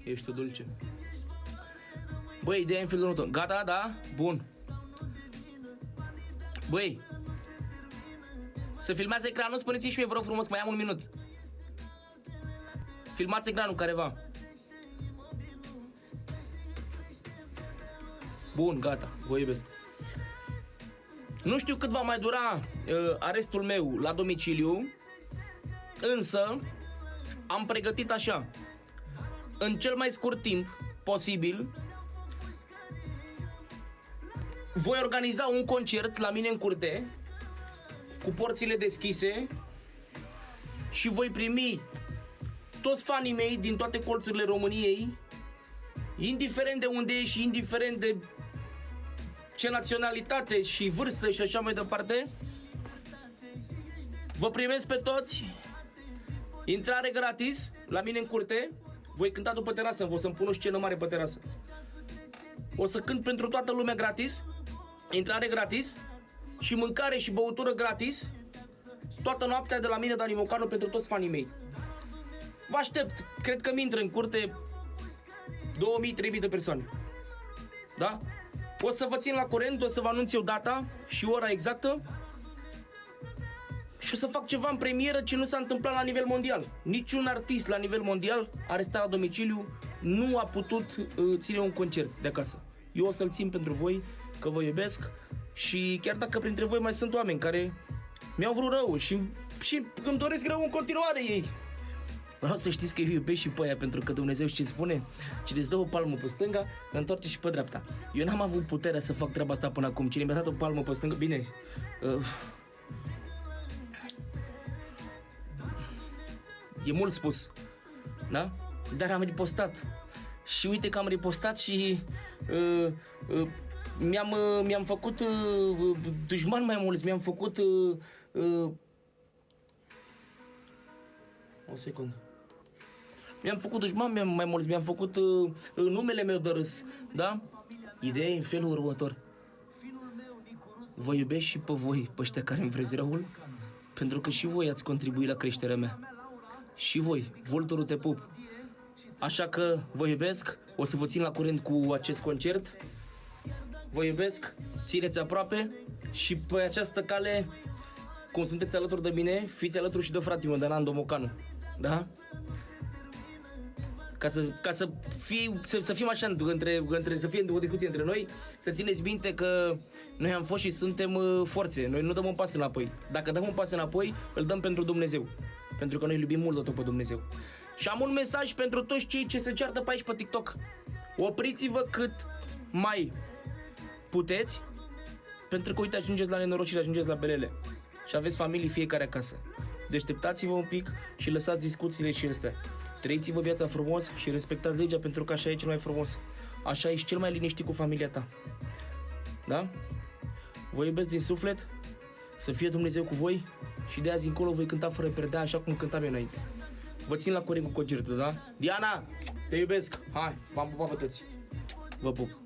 Ești dulce. Băi, ideea în felul următor. Gata, da? Bun. Băi, să filmează ecranul, spuneți și mie, vă rog frumos, mai am un minut. Filmați ecranul careva. Bun, gata, vă iubesc. Nu știu cât va mai dura arestul meu la domiciliu, însă am pregătit așa. În cel mai scurt timp posibil voi organiza un concert la mine în curte cu porțile deschise și voi primi toți fanii mei din toate colțurile României, indiferent de unde ești și indiferent de ce naționalitate și vârstă și așa mai departe. Vă primesc pe toți, intrare gratis la mine în curte. Voi cânta după terasă, o să-mi pun o scenă mare pe terasă. O să cânt pentru toată lumea gratis, intrare gratis și mâncare și băutură gratis toată noaptea de la mine, Dani Mocanu, pentru toți fanii mei. Vă aștept, cred că mi intră în curte 2000-3000 de persoane. Da? O să vă țin la curent, o să vă anunț eu data și ora exactă și o să fac ceva în premieră ce nu s-a întâmplat la nivel mondial. Niciun artist la nivel mondial arestat la domiciliu nu a putut ține un concert de acasă. Eu o să-l țin pentru voi, că vă iubesc și chiar dacă printre voi mai sunt oameni care mi-au vrut rău și îmi doresc rău în continuare ei. Vreau să știți că eu iubesc și pe aia, pentru că Dumnezeu ce spune? Cine îți dă o palmă pe stânga, întoarce și pe dreapta. Eu n-am avut puterea să fac treaba asta până acum. Cine mi-a dat o palmă pe stânga, bine, e mult spus, da? Dar am ripostat. Și uite că am ripostat și mi-am făcut dușmani mai mulți, mi-am făcut o secundă. Mi-am făcut dușmani mai mulți, mi-am făcut numele meu de râs, da? Ideea e în felul următor. Vă iubesc și pe voi, pe ăștia care îmi vreți răul, pentru că și voi ați contribuit la creșterea mea. Și voi, Vulturul te pup. Așa că vă iubesc, o să vă țin la curent cu acest concert. Vă iubesc, țineți aproape și pe această cale, cum sunteți alături de mine, fiți alături și de fratele meu, de Nando Mocanu. Da? Ca să fim așa, să fie o discuție între noi, să țineți minte că noi am fost și suntem forțe, noi nu dăm un pas înapoi. Dacă dăm un pas înapoi, îl dăm pentru Dumnezeu. Pentru că noi iubim mult tot pe Dumnezeu. Și am un mesaj pentru toți cei ce se ceartă pe aici pe TikTok. Opriți-vă cât mai puteți, pentru că uite, ajungeți la nenorocire, ajungeți la belele. Și aveți familii fiecare acasă. Deșteptați-vă un pic și lăsați discuțiile și astea. Trăiți-vă viața frumos și respectați legea, pentru că așa e cel mai frumos. Așa ești cel mai liniștit cu familia ta. Da? Vă iubesc din suflet, să fie Dumnezeu cu voi și de azi încolo voi cânta fără perdea, așa cum cântam eu înainte. Vă țin la curent cu concertul, da? Diana, te iubesc! Hai, v-am pupat pe toți! Vă pup!